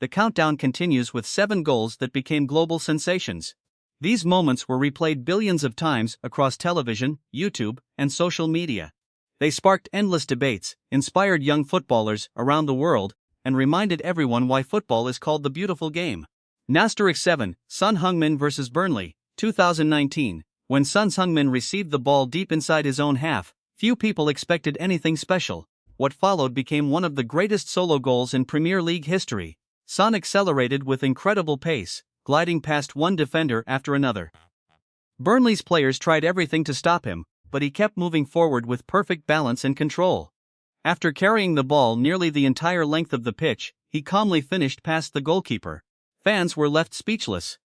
the countdown continues with 7 goals that became global sensations. These moments were replayed billions of times across television, YouTube, and social media. They sparked endless debates, inspired young footballers around the world, and reminded everyone why football is called the beautiful game. *7. Son Heung-min vs Burnley, 2019. When Son Heung-min received the ball deep inside his own half, few people expected anything special. What followed became one of the greatest solo goals in Premier League history. Son accelerated with incredible pace, gliding past one defender after another. Burnley's players tried everything to stop him, but he kept moving forward with perfect balance and control. After carrying the ball nearly the entire length of the pitch, he calmly finished past the goalkeeper. Fans were left speechless.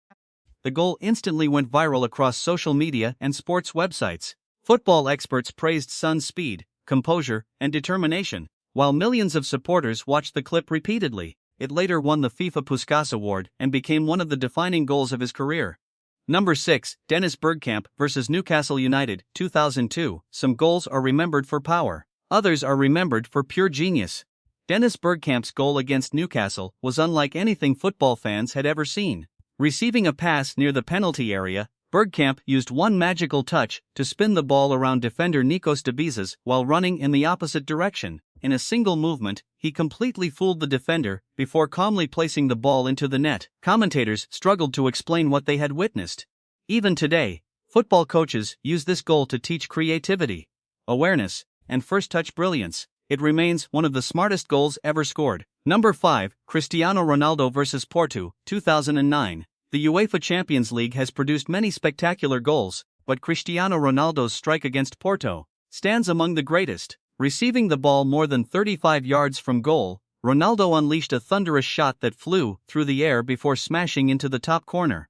The goal instantly went viral across social media and sports websites. Football experts praised Son's speed, composure, and determination, while millions of supporters watched the clip repeatedly. It later won the FIFA Puskas Award and became one of the defining goals of his career. *6. Dennis Bergkamp vs Newcastle United, 2002. Some goals are remembered for power. Others are remembered for pure genius. Dennis Bergkamp's goal against Newcastle was unlike anything football fans had ever seen. Receiving a pass near the penalty area, Bergkamp used one magical touch to spin the ball around defender Nikos Debizas while running in the opposite direction. In a single movement, he completely fooled the defender before calmly placing the ball into the net. Commentators struggled to explain what they had witnessed. Even today, football coaches use this goal to teach creativity, awareness, and first-touch brilliance. It remains one of the smartest goals ever scored. *5. Cristiano Ronaldo vs Porto, 2009. The UEFA Champions League has produced many spectacular goals, but Cristiano Ronaldo's strike against Porto stands among the greatest. Receiving the ball more than 35 yards from goal, Ronaldo unleashed a thunderous shot that flew through the air before smashing into the top corner.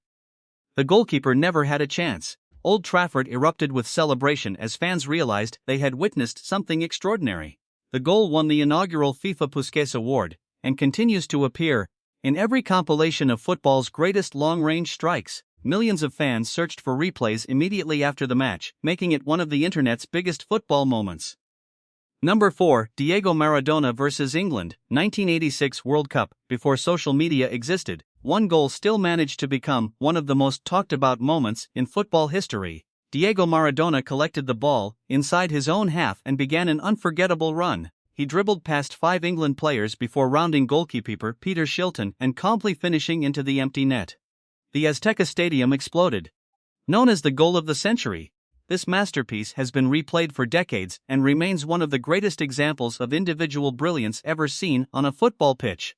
The goalkeeper never had a chance. Old Trafford erupted with celebration as fans realized they had witnessed something extraordinary. The goal won the inaugural FIFA Puskas Award, and continues to appear in every compilation of football's greatest long-range strikes. Millions of fans searched for replays immediately after the match, making it one of the internet's biggest football moments. *4. Diego Maradona vs England, 1986 World Cup. Before social media existed, one goal still managed to become one of the most talked about moments in football history. Diego Maradona collected the ball inside his own half and began an unforgettable run. He dribbled past 5 England players before rounding goalkeeper Peter Shilton and calmly finishing into the empty net. The Azteca Stadium exploded. Known as the goal of the century, this masterpiece has been replayed for decades and remains one of the greatest examples of individual brilliance ever seen on a football pitch.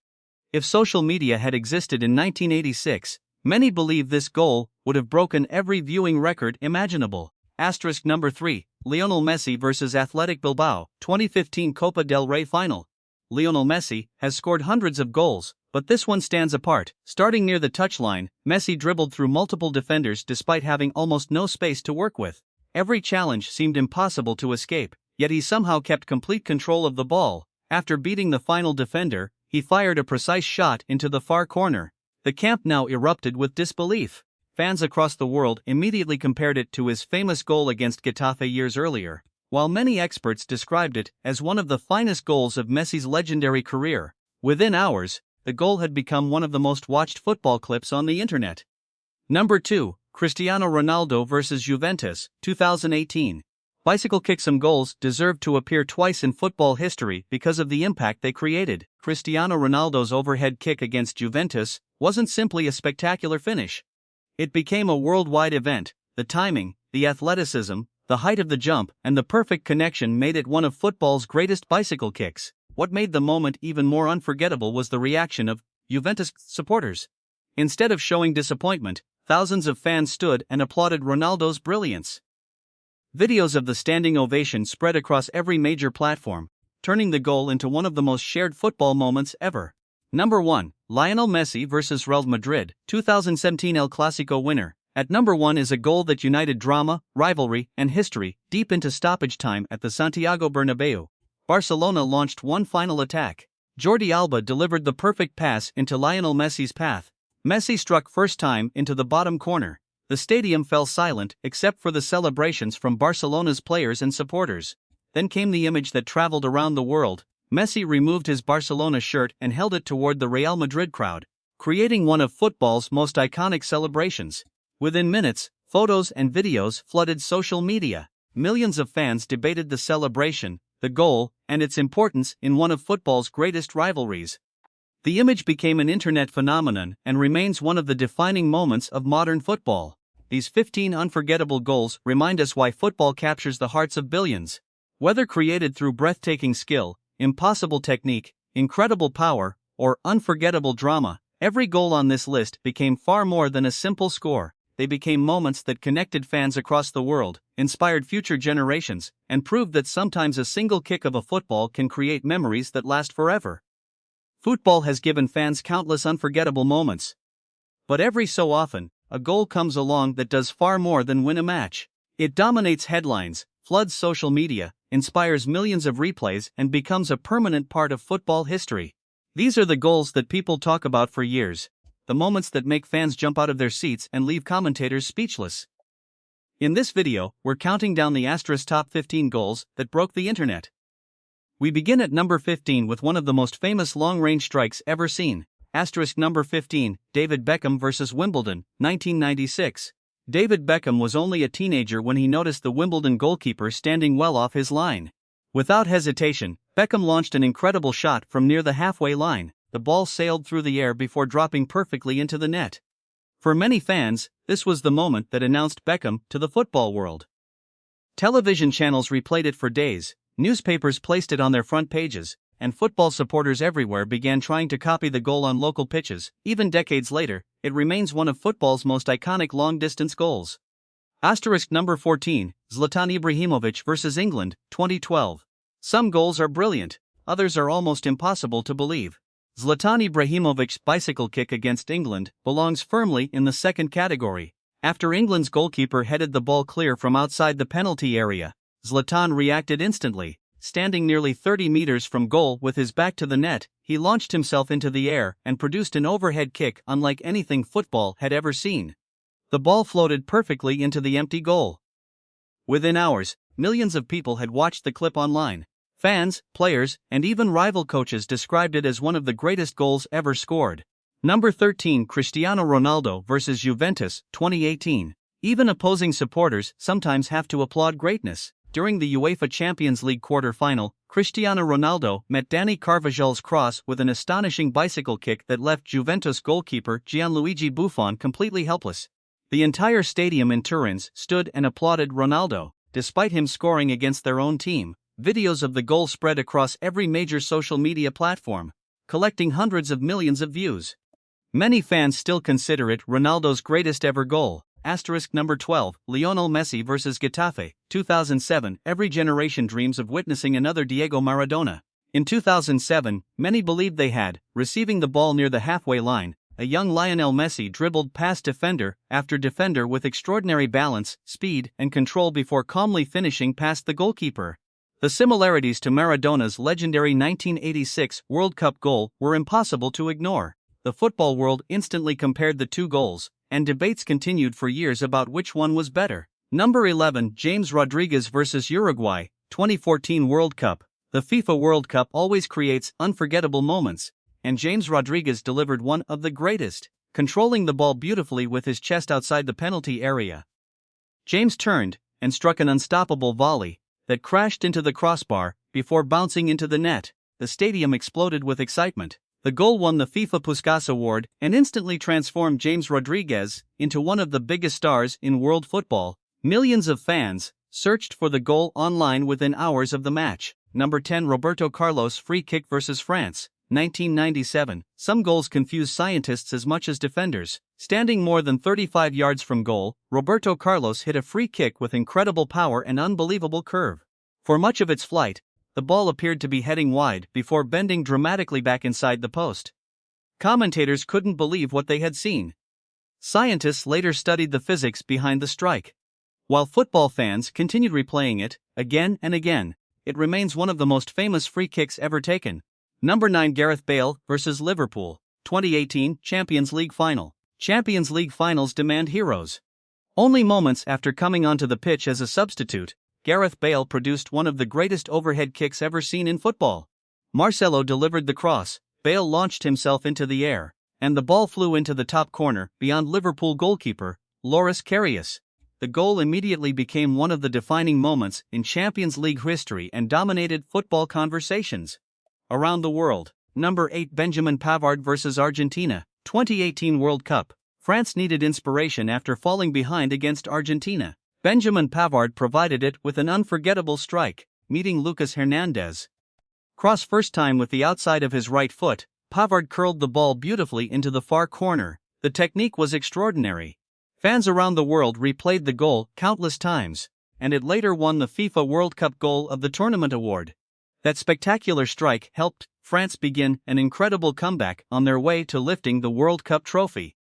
If social media had existed in 1986, many believe this goal would have broken every viewing record imaginable. *3. Lionel Messi vs Athletic Bilbao, 2015 Copa del Rey final. Lionel Messi has scored hundreds of goals, but this one stands apart. Starting near the touchline, Messi dribbled through multiple defenders despite having almost no space to work with. Every challenge seemed impossible to escape, yet he somehow kept complete control of the ball. After beating the final defender, he fired a precise shot into the far corner. The Camp Nou erupted with disbelief. Fans across the world immediately compared it to his famous goal against Getafe years earlier, while many experts described it as one of the finest goals of Messi's legendary career. Within hours, the goal had become one of the most watched football clips on the internet. *2. Cristiano Ronaldo vs Juventus, 2018. Bicycle kick. Some goals deserve to appear twice in football history because of the impact they created. Cristiano Ronaldo's overhead kick against Juventus wasn't simply a spectacular finish. It became a worldwide event. The timing, the athleticism, the height of the jump, and the perfect connection made it one of football's greatest bicycle kicks. What made the moment even more unforgettable was the reaction of Juventus supporters. Instead of showing disappointment, thousands of fans stood and applauded Ronaldo's brilliance. Videos of the standing ovation spread across every major platform, turning the goal into one of the most shared football moments ever. *1. Lionel Messi vs Real Madrid, 2017 El Clasico winner. At *1 is a goal that united drama, rivalry, and history deep into stoppage time at the Santiago Bernabeu. Barcelona launched one final attack. Jordi Alba delivered the perfect pass into Lionel Messi's path. Messi struck first time into the bottom corner. The stadium fell silent except for the celebrations from Barcelona's players and supporters. Then came the image that traveled around the world. Messi removed his Barcelona shirt and held it toward the Real Madrid crowd, creating one of football's most iconic celebrations. Within minutes, photos and videos flooded social media. Millions of fans debated the celebration, the goal, and its importance in one of football's greatest rivalries. The image became an internet phenomenon and remains one of the defining moments of modern football. These 15 unforgettable goals remind us why football captures the hearts of billions. Whether created through breathtaking skill, impossible technique, incredible power, or unforgettable drama, every goal on this list became far more than a simple score. They became moments that connected fans across the world, inspired future generations, and proved that sometimes a single kick of a football can create memories that last forever. Football has given fans countless unforgettable moments. But every so often, a goal comes along that does far more than win a match. It dominates headlines, floods social media, inspires millions of replays, and becomes a permanent part of football history. These are the goals that people talk about for years, the moments that make fans jump out of their seats and leave commentators speechless. In this video, we're counting down the top 15 goals that broke the internet. We begin at number 15 with one of the most famous long-range strikes ever seen. Number 15, David Beckham vs Wimbledon, 1996. David Beckham was only a teenager when he noticed the Wimbledon goalkeeper standing well off his line. Without hesitation, Beckham launched an incredible shot from near the halfway line. The ball sailed through the air before dropping perfectly into the net. For many fans, this was the moment that announced Beckham to the football world. Television channels replayed it for days, newspapers placed it on their front pages, and football supporters everywhere began trying to copy the goal on local pitches. Even decades later, it remains one of football's most iconic long-distance goals. Number 14, Zlatan Ibrahimović vs England, 2012. Some goals are brilliant, others are almost impossible to believe. Zlatan Ibrahimovic's bicycle kick against England belongs firmly in the second category. After England's goalkeeper headed the ball clear from outside the penalty area, Zlatan reacted instantly. Standing nearly 30 meters from goal with his back to the net, he launched himself into the air and produced an overhead kick unlike anything football had ever seen. The ball floated perfectly into the empty goal. Within hours, millions of people had watched the clip online. Fans, players, and even rival coaches described it as one of the greatest goals ever scored. Number 13, Cristiano Ronaldo vs Juventus, 2018. Even opposing supporters sometimes have to applaud greatness. During the UEFA Champions League quarter-final, Cristiano Ronaldo met Dani Carvajal's cross with an astonishing bicycle kick that left Juventus goalkeeper Gianluigi Buffon completely helpless. The entire stadium in Turin stood and applauded Ronaldo. Despite him scoring against their own team, videos of the goal spread across every major social media platform, collecting hundreds of millions of views. Many fans still consider it Ronaldo's greatest ever goal. Number 12, Lionel Messi vs Getafe, 2007. Every generation dreams of witnessing another Diego Maradona. In 2007, many believed they had. Receiving the ball near the halfway line, a young Lionel Messi dribbled past defender after defender with extraordinary balance, speed, and control before calmly finishing past the goalkeeper. The similarities to Maradona's legendary 1986 World Cup goal were impossible to ignore. The football world instantly compared the two goals, and debates continued for years about which one was better. Number 11, James Rodríguez vs Uruguay, 2014 World Cup. The FIFA World Cup always creates unforgettable moments, and James Rodríguez delivered one of the greatest, controlling the ball beautifully with his chest outside the penalty area. James turned and struck an unstoppable volley that crashed into the crossbar before bouncing into the net. The stadium exploded with excitement. The goal won the FIFA Puskás Award and instantly transformed James Rodríguez into one of the biggest stars in world football. Millions of fans searched for the goal online within hours of the match. Number 10, Roberto Carlos free kick vs France, 1997. Some goals confuse scientists as much as defenders. Standing more than 35 yards from goal, Roberto Carlos hit a free kick with incredible power and unbelievable curve. For much of its flight, the ball appeared to be heading wide before bending dramatically back inside the post. Commentators couldn't believe what they had seen. Scientists later studied the physics behind the strike. While football fans continued replaying it again and again, it remains one of the most famous free kicks ever taken. Number 9, Gareth Bale vs Liverpool, 2018 Champions League Final. Champions League finals demand heroes. Only moments after coming onto the pitch as a substitute, Gareth Bale produced one of the greatest overhead kicks ever seen in football. Marcelo delivered the cross, Bale launched himself into the air, and the ball flew into the top corner beyond Liverpool goalkeeper Loris Karius. The goal immediately became one of the defining moments in Champions League history and dominated football conversations. Around the world, number 8 Benjamin Pavard vs Argentina, 2018 World Cup. France needed inspiration after falling behind against Argentina. Benjamin Pavard provided it with an unforgettable strike, meeting Lucas Hernandez. Cross first time with the outside of his right foot, Pavard curled the ball beautifully into the far corner. The technique was extraordinary. Fans around the world replayed the goal countless times, and it later won the FIFA World Cup Goal of the Tournament award. That spectacular strike helped France begin an incredible comeback on their way to lifting the World Cup trophy.